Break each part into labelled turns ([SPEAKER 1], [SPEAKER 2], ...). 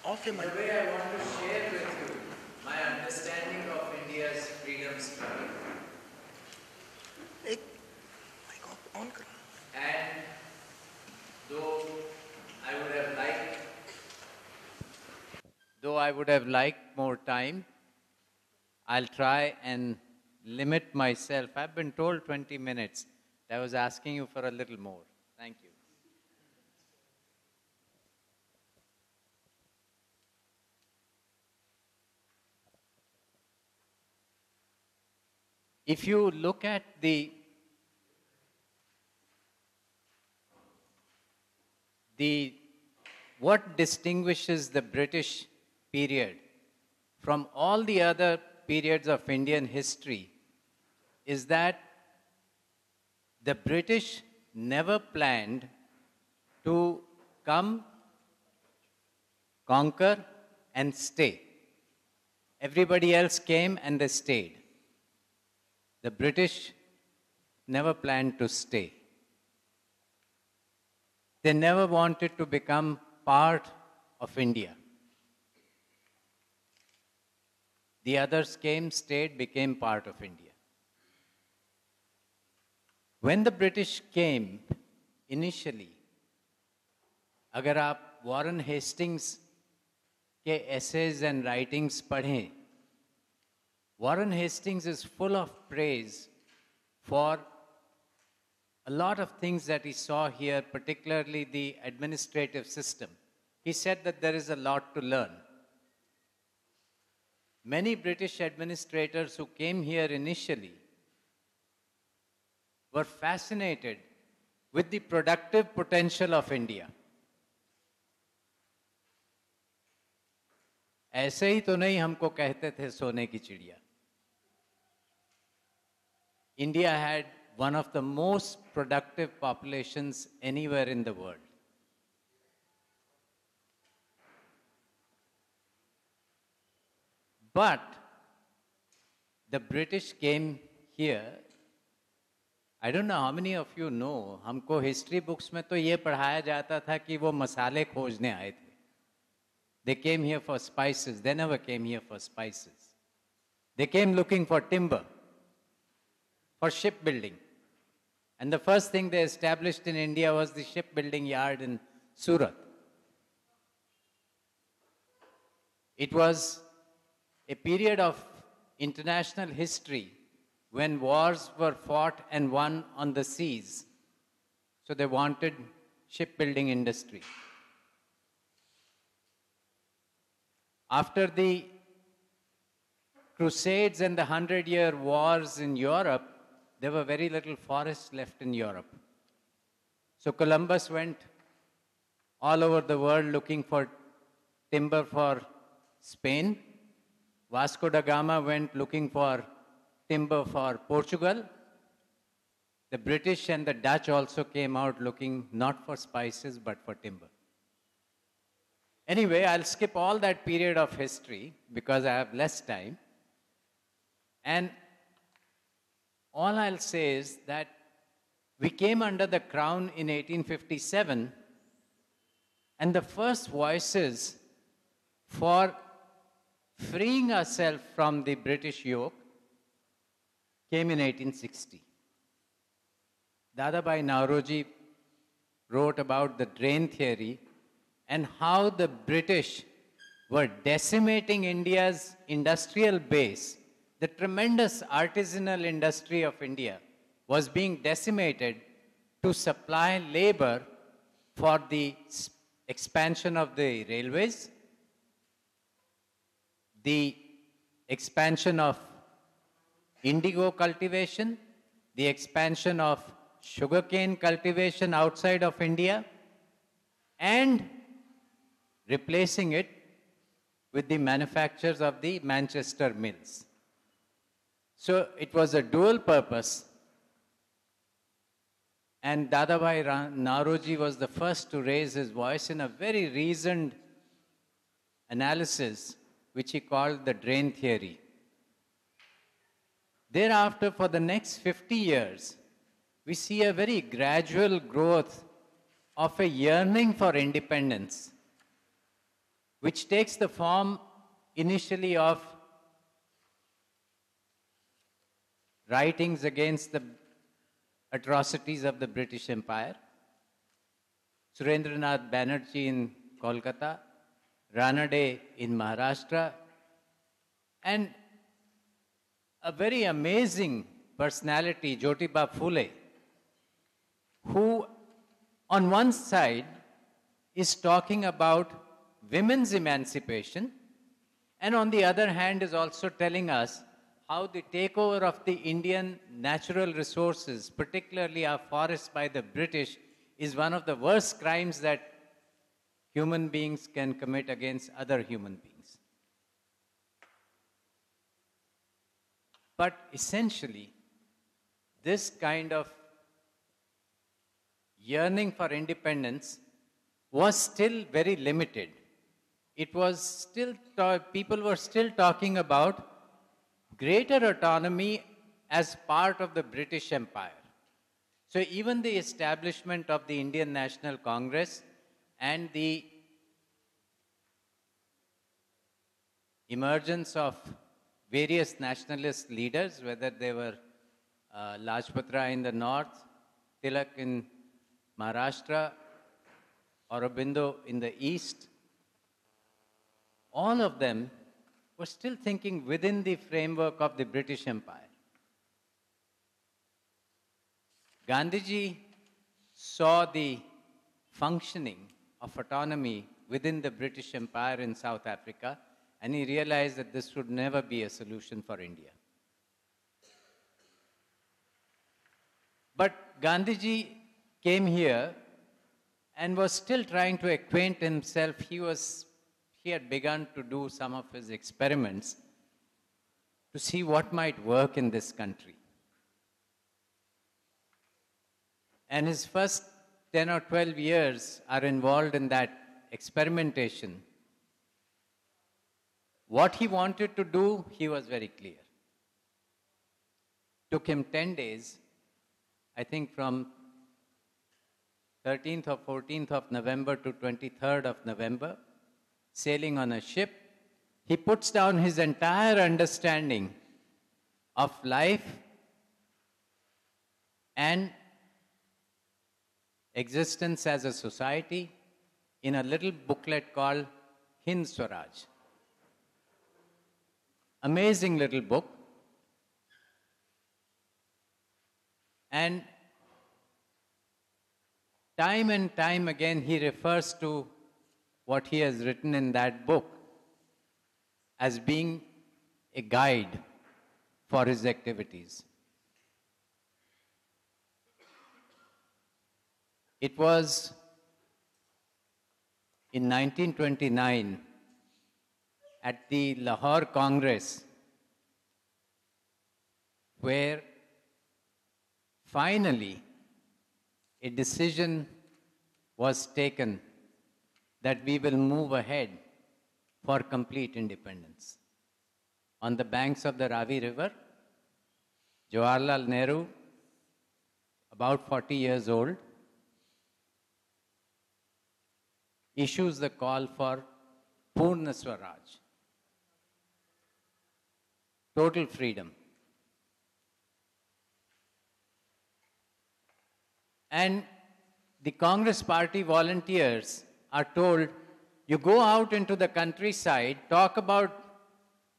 [SPEAKER 1] Off your
[SPEAKER 2] In
[SPEAKER 1] mic.
[SPEAKER 2] a way, I want to share with you my understanding of India's freedom struggle.
[SPEAKER 1] एक mic on करो.
[SPEAKER 2] And though I would have liked more time, I'll try and limit myself. I've been told 20 minutes. I was asking you for a little more. Thank you. If you look at what distinguishes the British period from all the other periods of Indian history is that the British never planned to come, conquer, and stay. Everybody else came and they stayed. The British never planned to stay. They never wanted to become part of India. The others came, stayed, became part of India. When the British came, initially, अगर आप Warren Hastings के essays and writings पढ़ें, Warren Hastings is full of praise for a lot of things that he saw here, particularly the administrative system. He said that there is a lot to learn. Many British administrators who came here initially were fascinated with the productive potential of India. ऐसे ही तो नहीं हमको कहते थे सोने की चिड़िया. India had one of the most productive populations anywhere in the world. But the British came here. I don't know how many of you know, हमको history books में तो ये पढ़ाया जाता था कि वो मसाले खोजने आए थे. They came here for spices. They never came here for spices. They came looking for timber, for shipbuilding. And the first thing they established in India was the shipbuilding yard in Surat. It was a period of international history when wars were fought and won on the seas. So they wanted shipbuilding industry. After the Crusades and the 100-Year Wars in Europe, there were very little forests left in Europe. So Columbus went all over the world looking for timber for Spain. Vasco da Gama went looking for timber for Portugal. The British and the Dutch also came out looking not for spices but for timber. Anyway, I'll skip all that period of history because I have less time. And all I'll say is that we came under the crown in 1857, and the first voices for freeing ourselves from the British yoke came in 1860. Dadabhai Nauroji wrote about the drain theory and how the British were decimating India's industrial base. The tremendous artisanal industry of India was being decimated to supply labor for the expansion of the railways, the expansion of indigo cultivation, the expansion of sugarcane cultivation outside of India, and replacing it with the manufactures of the Manchester mills. So it was a dual purpose, and Dadabhai Nauroji was the first to raise his voice in a very reasoned analysis, which he called the drain theory. Thereafter, for the next 50 years, we see a very gradual growth of a yearning for independence. which takes the form initially of writings against the atrocities of the British Empire. Surendranath Banerjee in Kolkata, Ranade in Maharashtra, and a very amazing personality, Jyotiba Phule, who on one side is talking about women's emancipation, and on the other hand is also telling us how the takeover of the Indian natural resources, particularly our forests by the British, is one of the worst crimes that human beings can commit against other human beings. But essentially, this kind of yearning for independence was still very limited. It was still, people were still talking about greater autonomy as part of the British Empire. So even the establishment of the Indian National Congress and the emergence of various nationalist leaders, whether they were Lajpat Rai in the north, Tilak in Maharashtra, Aurobindo in the east, all of them were still thinking within the framework of the British Empire. Gandhiji saw the functioning of autonomy within the British Empire in South Africa, and he realized that this would never be a solution for India. But Gandhiji came here and was still trying to acquaint himself. He had begun to do some of his experiments to see what might work in this country. And his first 10 or 12 years are involved in that experimentation. What he wanted to do, he was very clear. Took him 10 days, I think from 13th or 14th of November to 23rd of November, sailing on a ship. He puts down his entire understanding of life and existence as a society in a little booklet called Hind Swaraj. Amazing little book. And time again he refers to what he has written in that book as being a guide for his activities. It was in 1929 at the Lahore Congress where finally a decision was taken that we will move ahead for complete independence. On the banks of the Ravi River, Jawaharlal Nehru, about 40 years old, issues the call for Purna Swaraj, total freedom. And the Congress Party volunteers are told, you go out into the countryside, talk about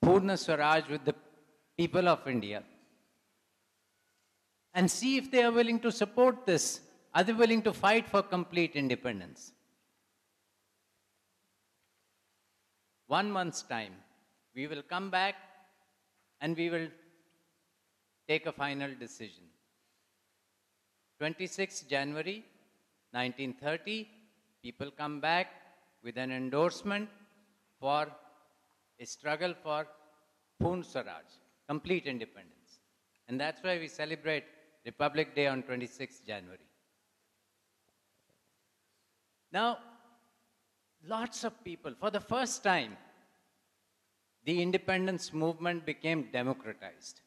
[SPEAKER 2] Purna Swaraj with the people of India, and see if they are willing to support this. Are they willing to fight for complete independence? 1 month's time, we will come back and we will take a final decision. 26 January 1930, people come back with an endorsement for a struggle for Purna Swaraj, complete independence. And that's why we celebrate Republic Day on 26 January. Now, lots of people, for the first time, the independence movement became democratized.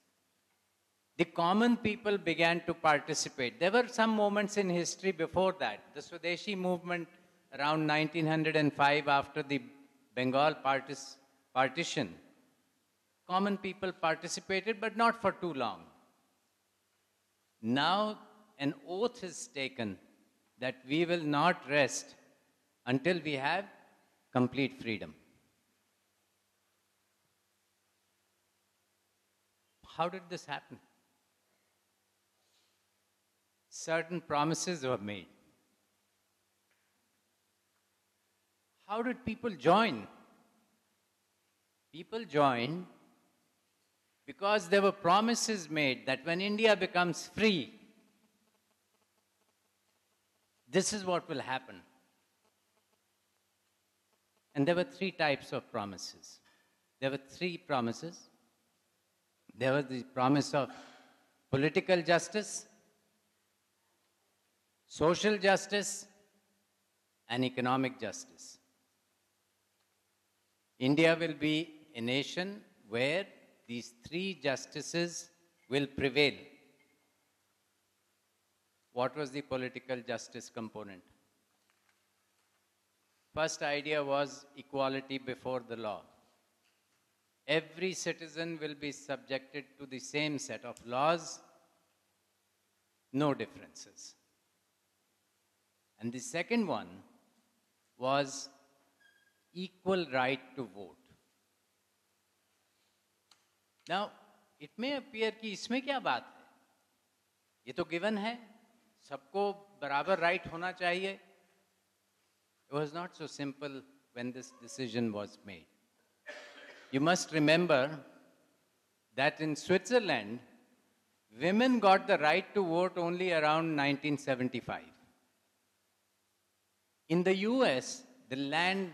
[SPEAKER 2] The common people began to participate. There were some moments in history before that. The Swadeshi movement around 1905 after the Bengal partition, common people participated, but not for too long. Now an oath is taken that we will not rest until we have complete freedom. How did this happen? Certain promises were made. How did people join? People joined because there were promises made that when India becomes free, this is what will happen. And there were three types of promises. There were three promises. There was the promise of political justice, social justice, and economic justice. India will be a nation where these three justices will prevail. What was the political justice component? First idea was equality before the law. Every citizen will be subjected to the same set of laws, no differences. And the second one was equal right to vote. Now, it may appear कि इसमें क्या बात है? ये तो given है, सबको बराबर right होना चाहिए. It was not so simple when this decision was made. You must remember that in Switzerland, women got the right to vote only around 1975. In the US, the land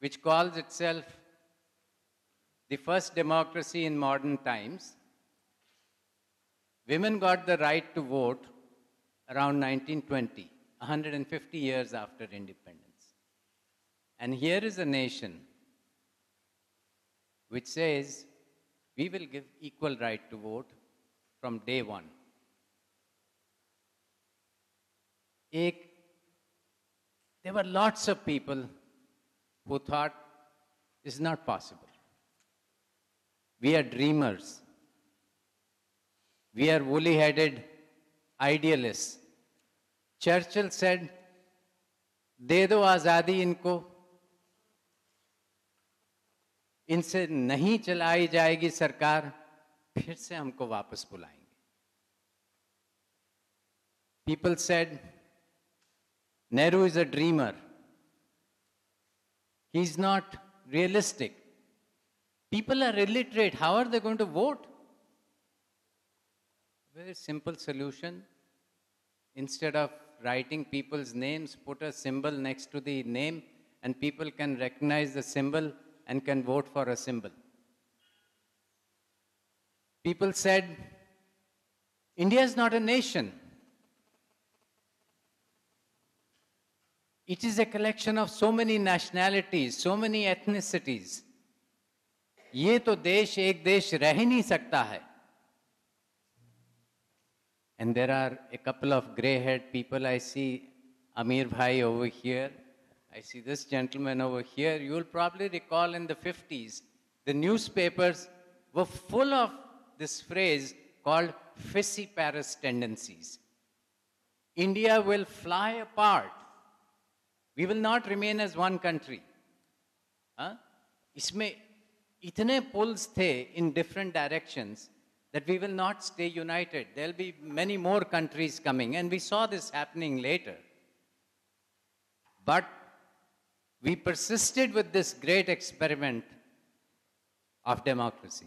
[SPEAKER 2] which calls itself the first democracy in modern times, women got the right to vote around 1920, 150 years after independence. And here is a nation which says, we will give equal right to vote from day one. There were lots of people who thought, this is not possible. We are dreamers. We are woolly-headed idealists. Churchill said, दे दो आज़ादी इनको, इनसे नहीं चलाई जाएगी सरकार, फिर से हमको वापस बुलाएंगे. People said, Nehru is a dreamer. He's not realistic. People are illiterate. How are they going to vote? Very simple solution. Instead of writing people's names, put a symbol next to the name, and people can recognize the symbol and can vote for a symbol. People said, India is not a nation. It is a collection of so many nationalities, so many ethnicities. ये तो देश एक देश रह ही नहीं सकता है. And there are a couple of grey-haired people. I see Amir Bhai over here. I see this gentleman over here. You will probably recall in the 50s, the newspapers were full of this phrase called Fissiparous tendencies. India will fly apart. We will not remain as one country. इसमें इतने pulls थे in different directions that we will not stay united. There will be many more countries coming, and we saw this happening later. But we persisted with this great experiment of democracy.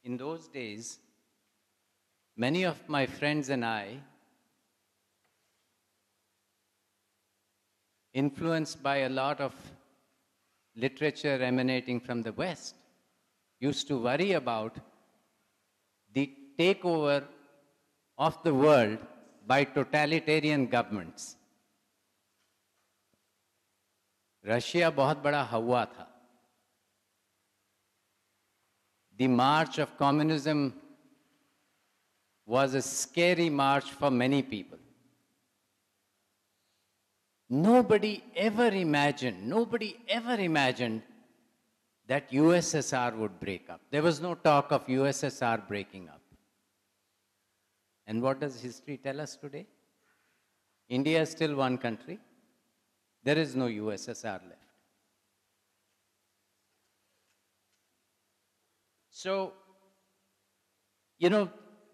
[SPEAKER 2] In those days, many of my friends and I, influenced by a lot of literature emanating from the West, used to worry about the takeover of the world by totalitarian governments. Russia बहुत बड़ा हवा था. The march of communism was a scary march for many people. nobody ever imagined that USSR would break up. There was no talk of USSR breaking up. And what does history tell us today? India is still one country. There is no USSR left. So,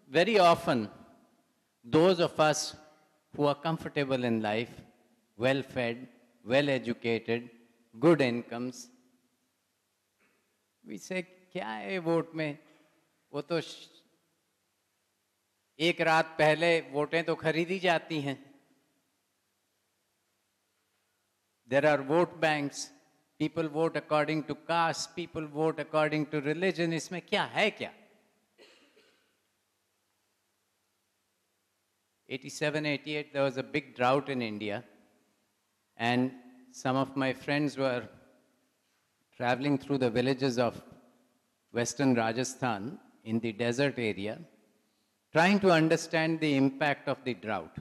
[SPEAKER 2] very often, those of us who are comfortable in life, well fed, well educated, good incomes, we say, क्या है vote में? वो तो एक रात पहले वोटें तो खरीदी जाती हैं. There are vote banks. People vote according to caste. People vote according to religion. इसमें क्या है क्या? 87, 88, there was a big drought in India. And some of my friends were traveling through the villages of western Rajasthan in the desert area, trying to understand the impact of the drought.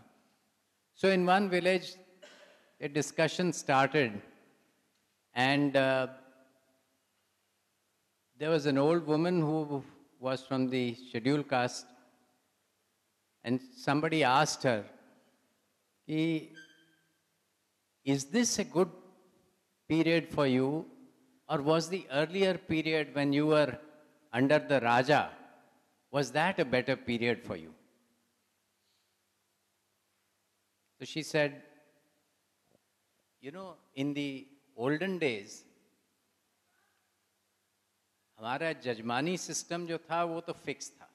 [SPEAKER 2] So in one village, a discussion started, and there was an old woman who was from the scheduled caste, and somebody asked her, is this a good period for you, or was the earlier period when you were under the Raja, was that a better period for you? So she said, in the olden days, हमारा जजमानी system जो था वो तो fix था.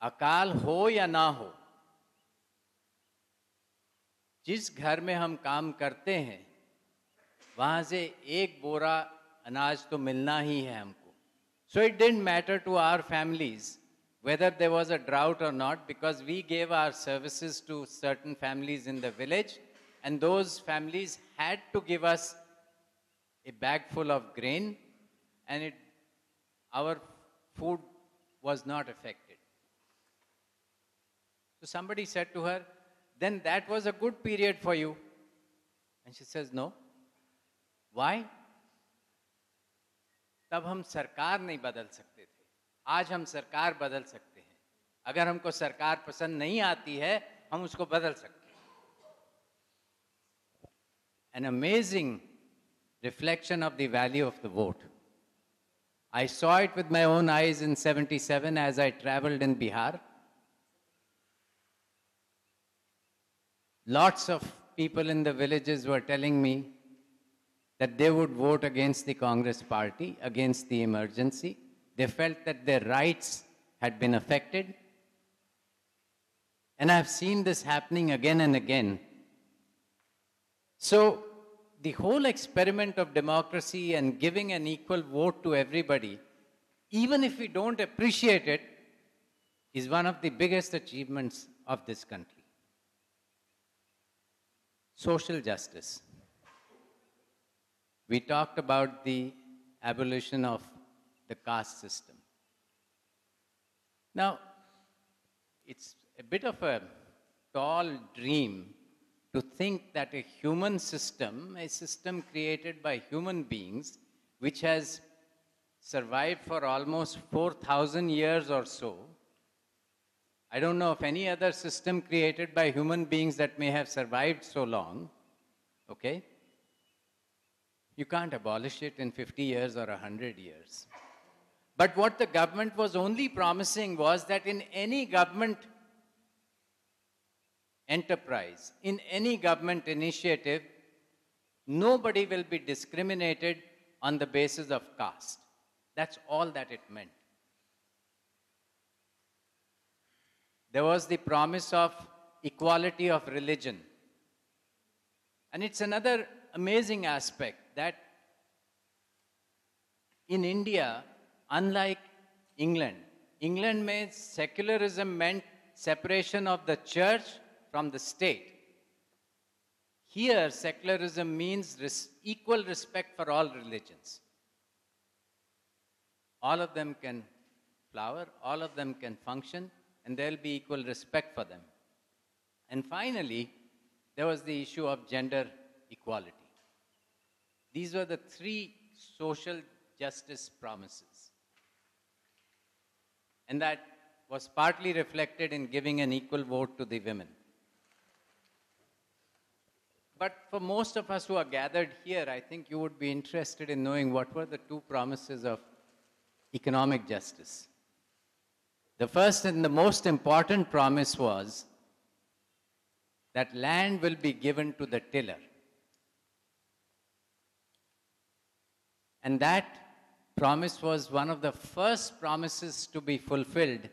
[SPEAKER 2] अकाल हो या ना हो, जिस घर में हम काम करते हैं वहां से एक बोरा अनाज तो मिलना ही है हमको. So it didn't matter to our families whether there was a drought or not, because we gave our services to certain families in the village, and those families had to give us a bag full of grain, and our food was not affected. So somebody said to her, then that was a good period for you. And she says, no. Why? तब हम सरकार नहीं बदल सकते थे. आज हम सरकार बदल सकते हैं. अगर हमको सरकार पसंद नहीं आती है, हम उसको बदल सकते हैं. An amazing reflection of the value of the vote. I saw it with my own eyes in 77 as I traveled in Bihar. Lots of people in the villages were telling me that they would vote against the Congress party, against the emergency. They felt that their rights had been affected. And I've seen this happening again and again. So the whole experiment of democracy and giving an equal vote to everybody, even if we don't appreciate it, is one of the biggest achievements of this country. Social justice. We talked about the abolition of the caste system. Now, it's a bit of a tall dream to think that a human system, a system created by human beings, which has survived for almost 4,000 years or so. I don't know of any other system created by human beings that may have survived so long, okay? You can't abolish it in 50 years or 100 years. But what the government was only promising was that in any government enterprise, in any government initiative, nobody will be discriminated on the basis of caste. That's all that it meant. There was the promise of equality of religion. And it's another amazing aspect that in India, unlike England, में secularism meant separation of the church from the state. Here, secularism means equal respect for all religions. All of them can flower, all of them can function, and there will be equal respect for them. And finally, there was the issue of gender equality. These were the three social justice promises. And that was partly reflected in giving an equal vote to the women. But for most of us who are gathered here, I think you would be interested in knowing what were the two promises of economic justice. The first and the most important promise was that land will be given to the tiller. And that promise was one of the first promises to be fulfilled.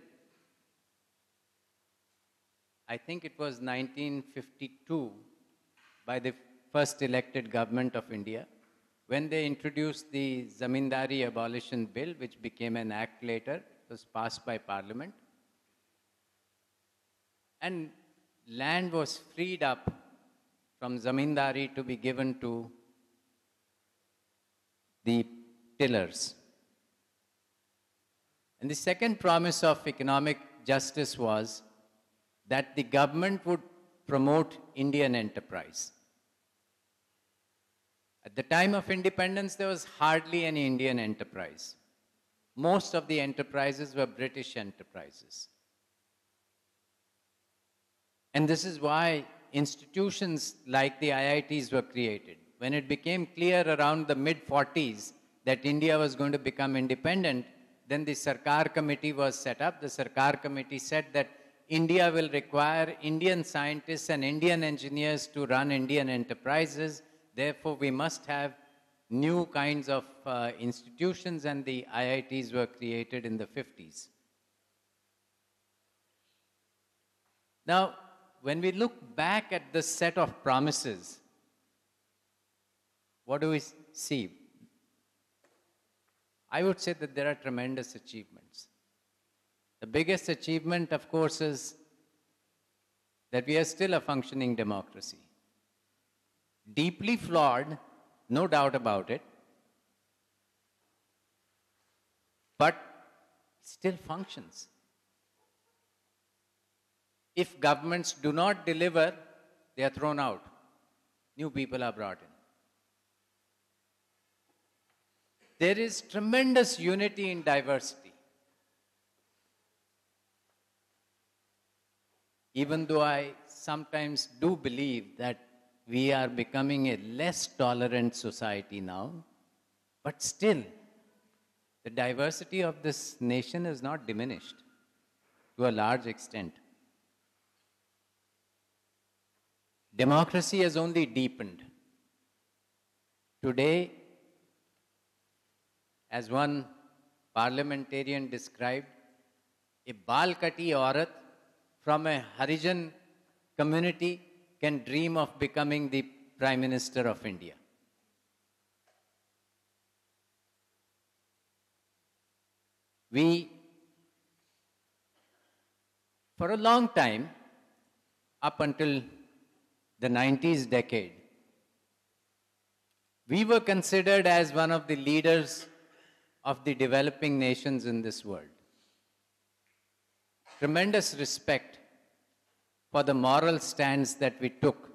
[SPEAKER 2] I think it was 1952 by the first elected government of India when they introduced the Zamindari Abolition Bill, which became an act later. It was passed by Parliament. And land was freed up from Zamindari to be given to the tillers. And the second promise of economic justice was that the government would promote Indian enterprise. At the time of independence, there was hardly any Indian enterprise. Most of the enterprises were British enterprises. And this is why institutions like the IITs were created. When it became clear around the mid-40s that India was going to become independent, then the Sarkar Committee was set up. The Sarkar Committee said that India will require Indian scientists and Indian engineers to run Indian enterprises. Therefore, we must have new kinds of institutions, and the IITs were created in the 50s. Now, when we look back at this set of promises, what do we see? I would say that there are tremendous achievements. The biggest achievement, of course, is that we are still a functioning democracy. Deeply flawed, no doubt about it, but still functions. If governments do not deliver, they are thrown out. New people are brought in. There is tremendous unity in diversity. Even though I sometimes do believe that we are becoming a less tolerant society now, but still, the diversity of this nation is not diminished to a large extent. Democracy has only deepened. Today, as one parliamentarian described, a Balkati aurat from a Harijan community can dream of becoming the Prime Minister of India. We, for a long time, up until the 90s decade, we were considered as one of the leaders of the developing nations in this world. Tremendous respect for the moral stands that we took.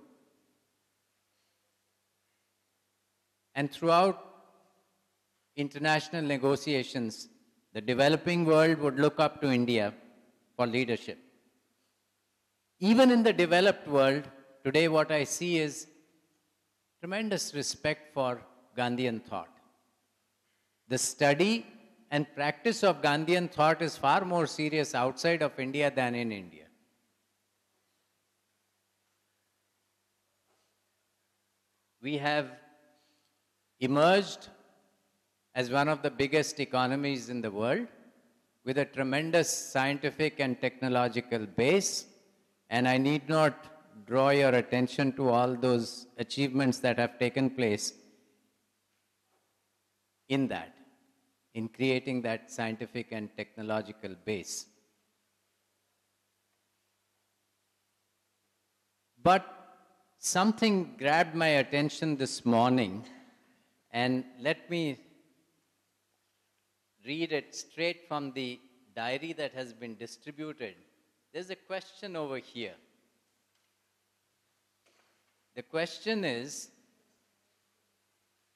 [SPEAKER 2] And throughout international negotiations, the developing world would look up to India for leadership. Even in the developed world, today what I see is tremendous respect for Gandhian thought. The study and practice of Gandhian thought is far more serious outside of India than in India. We have emerged as one of the biggest economies in the world with a tremendous scientific and technological base, and I need not draw your attention to all those achievements that have taken place in that, in creating that scientific and technological base. But something grabbed my attention this morning, and let me read it straight from the diary that has been distributed. There's a question over here. The question is,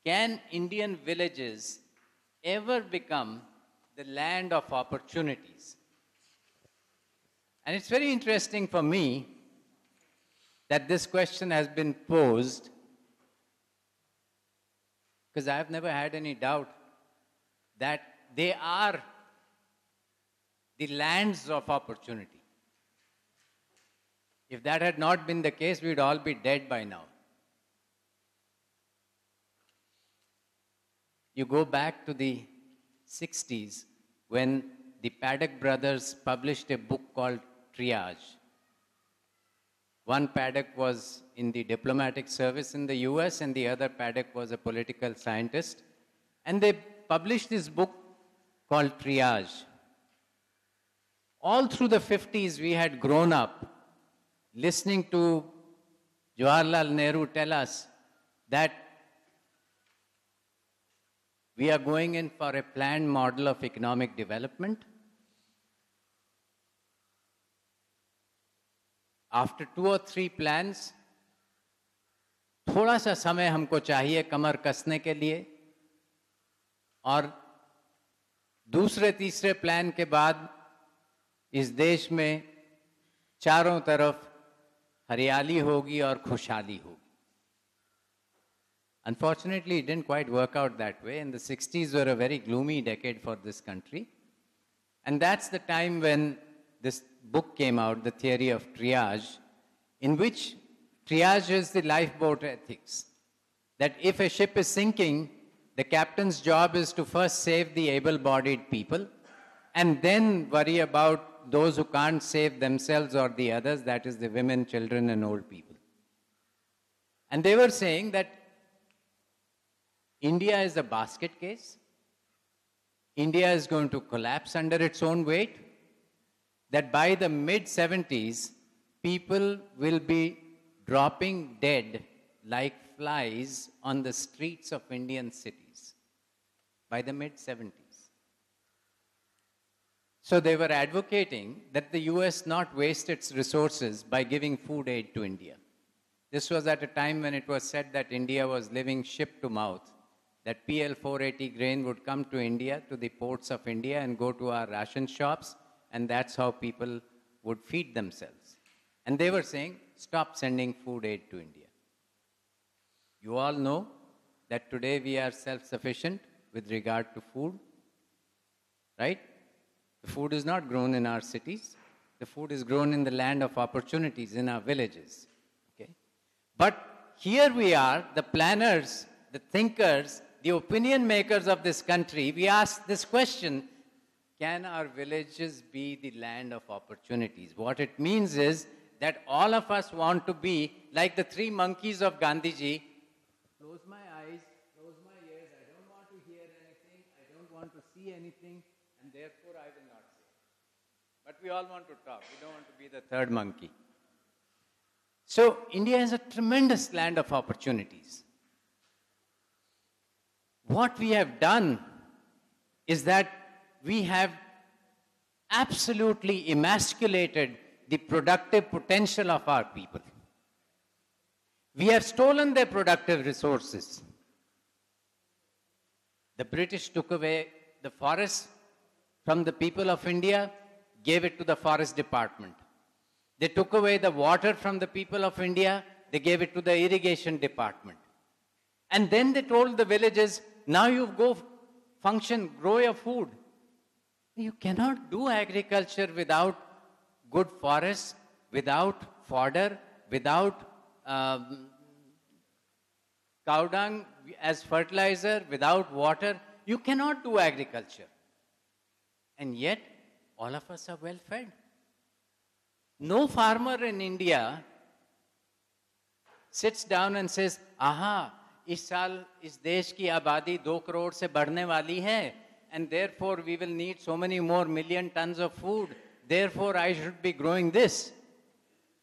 [SPEAKER 2] can Indian villages ever become the land of opportunities? And it's very interesting for me that this question has been posed, because I've never had any doubt that they are the lands of opportunity. If that had not been the case, we'd all be dead by now. You go back to the 60s when the Paddock brothers published a book called Triage. One Paddock was in the diplomatic service in the US and the other Paddock was a political scientist. And they published this book called Triage. All through the 50s, we had grown up listening to Jawaharlal Nehru tell us that we are going in for a planned model of economic development. After 2 or 3 plans, थोड़ा सा समय हमको चाहिए कमर कसने के लिए और दूसरे तीसरे प्लान के बाद इस देश में चारों तरफ हरियाली होगी और खुशहाली होगी. Unfortunately, it didn't quite work out that way, and the 60s were a very gloomy decade for this country. And that's the time when this book came out, The Theory of Triage, in which triage is the lifeboat ethics. That if a ship is sinking, the captain's job is to first save the able-bodied people and then worry about those who can't save themselves or the others, that is the women, children, and old people. And they were saying that India is a basket case. India is going to collapse under its own weight. That by the mid-70s, people will be dropping dead like flies on the streets of Indian cities. By the mid-70s. So they were advocating that the US not waste its resources by giving food aid to India. This was at a time when it was said that India was living ship to mouth, that PL 480 grain would come to India, to the ports of India and go to our ration shops, and that's how people would feed themselves. And they were saying, stop sending food aid to India. You all know that today we are self-sufficient with regard to food, right? The food is not grown in our cities. The food is grown in the land of opportunities, in our villages. Okay? But here we are, the planners, the thinkers, the opinion makers of this country, we ask this question, can our villages be the land of opportunities? What it means is that all of us want to be like the 3 monkeys of Gandhiji. Close my eyes, close my ears, I don't want to hear anything, I don't want to see anything, and therefore I will not say. But we all want to talk, we don't want to be the 3rd monkey. So India is a tremendous land of opportunities. What we have done is that we have absolutely emasculated the productive potential of our people. We have stolen their productive resources. The British took away the forests from the people of India, gave it to the forest department. They took away the water from the people of India, they gave it to the irrigation department. And then they told the villages, now you go function, grow your food. You cannot do agriculture without good forests, without fodder, without cow dung as fertilizer, without water. You cannot do agriculture. And yet, all of us are well fed. No farmer in India sits down and says, aha, इस साल इस देश की आबादी 2 करोड़ से बढ़ने वाली है, and therefore we will need so many more million tons of food, therefore I should be growing this.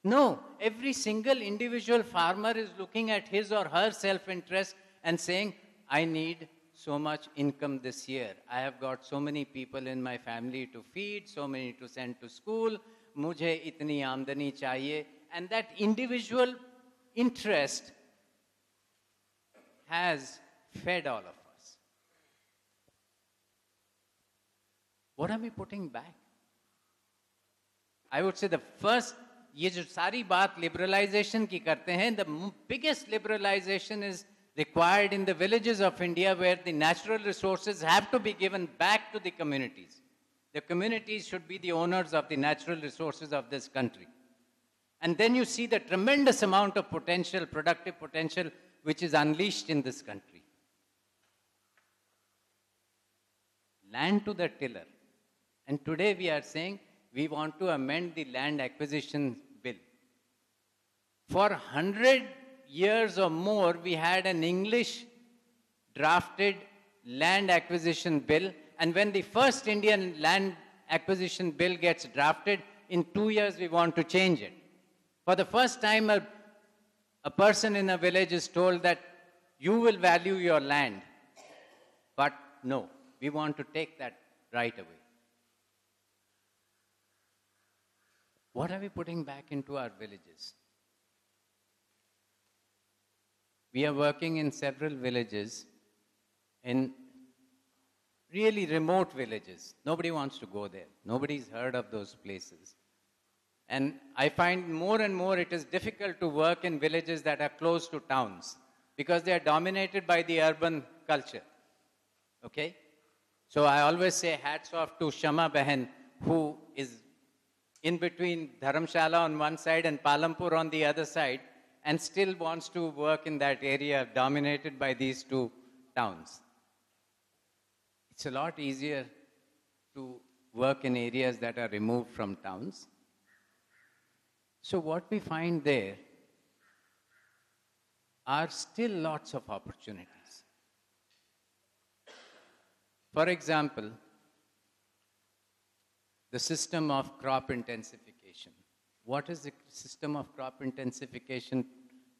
[SPEAKER 2] No, every single individual farmer is looking at his or her self-interest and saying, I need so much income this year. I have got so many people in my family to feed, so many to send to school, मुझे इतनी आमदनी चाहिए. And that individual interest has fed all of us. What are we putting back? I would say the first, ये जो सारी बात liberalization की करते हैं, the biggest liberalization is required in the villages of India where the natural resources have to be given back to the communities. The communities should be the owners of the natural resources of this country. And then you see the tremendous amount of potential, productive potential, which is unleashed in this country. Land to the tiller. And today we are saying we want to amend the land acquisition bill. For 100 years or more, we had an English drafted land acquisition bill. And when the first Indian land acquisition bill gets drafted, in 2 years we want to change it. For the first time, a person in a village is told that you will value your land. But no, we want to take that right away. What are we putting back into our villages? We are working in several villages, in really remote villages. Nobody wants to go there. Nobody's heard of those places. And I find more and more it is difficult to work in villages that are close to towns because they are dominated by the urban culture. Okay? So I always say hats off to Shama Behan, who is in between Dharamshala on one side and Palampur on the other side, and still wants to work in that area dominated by these two towns. It's a lot easier to work in areas that are removed from towns. So what we find there are still lots of opportunities. For example, the system of crop intensification. What is the system of crop intensification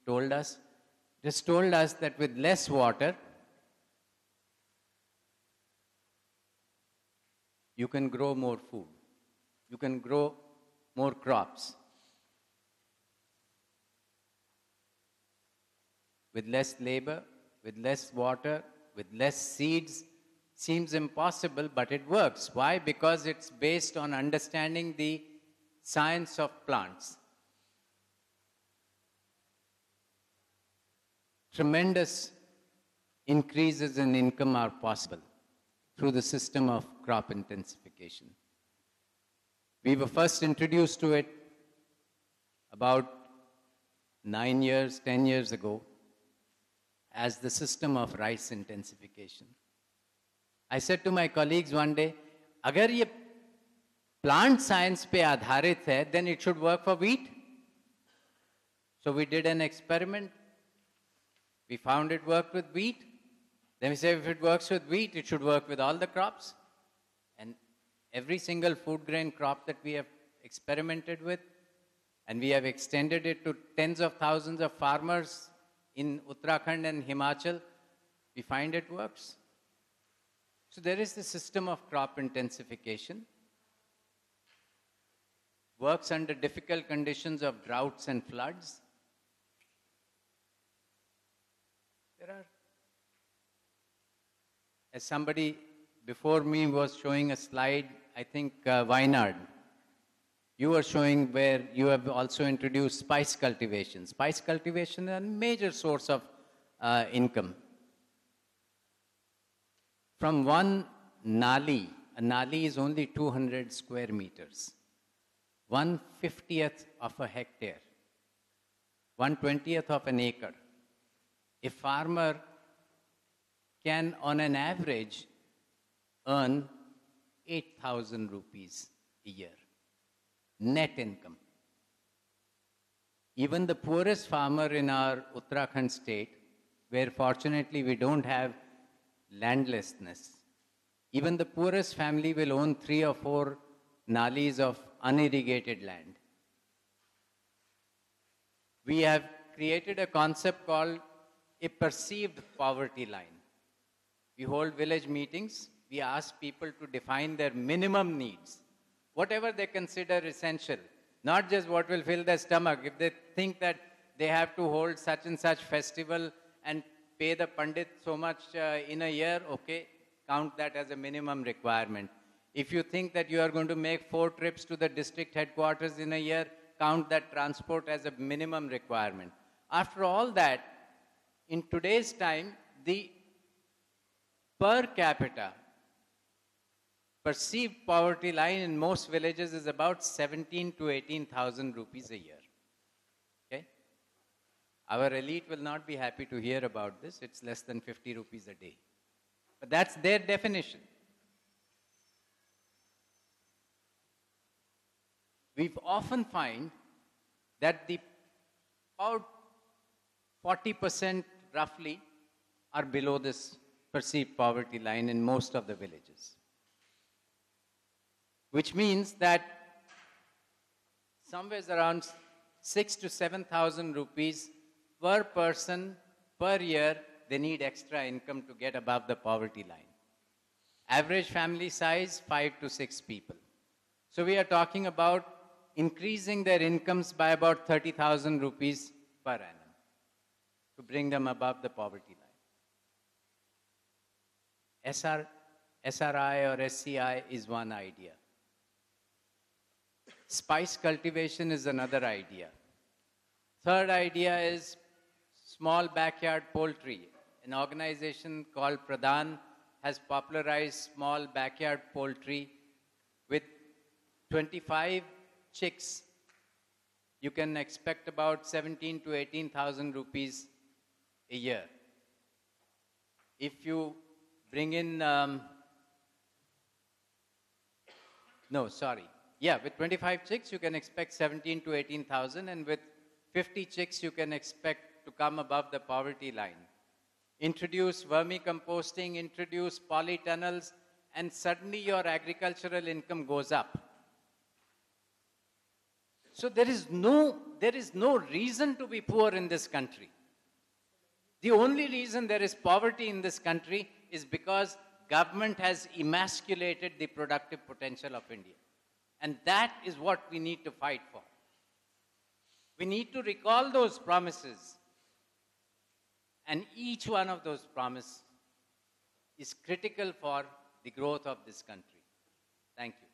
[SPEAKER 2] told us? It has told us that with less water, you can grow more food. You can grow more crops. With less labor, with less water, with less seeds, seems impossible, but it works. Why? Because it's based on understanding the science of plants. Tremendous increases in income are possible through the system of crop intensification. We were first introduced to it about 9 years, 10 years ago as the system of rice intensification. I said to my colleagues one day, agar ye plant science pe aadharit hai, then it should work for wheat. So we did an experiment. We found it worked with wheat. Then we said if it works with wheat, it should work with all the crops. And every single food grain crop that we have experimented with, and we have extended it to tens of thousands of farmers in Uttarakhand and Himachal, we find it works. So there is the system of crop intensification. Works under difficult conditions of droughts and floods. There are, as somebody before me was showing a slide, I think Wayanad, you were showing where you have also introduced spice cultivation. Spice cultivation is a major source of income. From one nali, a nali is only 200 square meters, 1/50th of a hectare, 1/20th of an acre. A farmer can, on an average, earn 8,000 rupees a year, net income. Even the poorest farmer in our Uttarakhand state, where fortunately we don't have landlessness, even the poorest family will own 3 or 4 nalis of unirrigated land. We have created a concept called a perceived poverty line. We hold village meetings. We ask people to define their minimum needs, whatever they consider essential, not just what will fill their stomach. If they think that they have to hold such and such festival and pay the pandit so much in a year, okay, count that as a minimum requirement. If you think that you are going to make 4 trips to the district headquarters in a year, count that transport as a minimum requirement. After all that, in today's time, the per capita perceived poverty line in most villages is about 17 to 18,000 rupees a year. Okay? Our elite will not be happy to hear about this. It's less than 50 rupees a day. But that's their definition. We've often find that about 40% roughly are below this perceived poverty line in most of the villages. Which means that somewhere around 6 to 7,000 rupees per person per year, they need extra income to get above the poverty line. Average family size, 5 to 6 people. So we are talking about increasing their incomes by about 30,000 rupees per annum to bring them above the poverty line. SRI or SCI is one idea. Spice cultivation is another idea. Third idea is small backyard poultry. An organization called Pradhan has popularized small backyard poultry with 25 chicks. You can expect about 17 to 18,000 rupees a year. If you bring in, with 25 chicks, you can expect 17 to 18,000, and with 50 chicks, you can expect to come above the poverty line. Introduce vermicomposting, introduce polytunnels, and suddenly your agricultural income goes up. So there is no reason to be poor in this country. The only reason there is poverty in this country is because government has emasculated the productive potential of India. And that is what we need to fight for. We need to recall those promises. And each one of those promises is critical for the growth of this country. Thank you.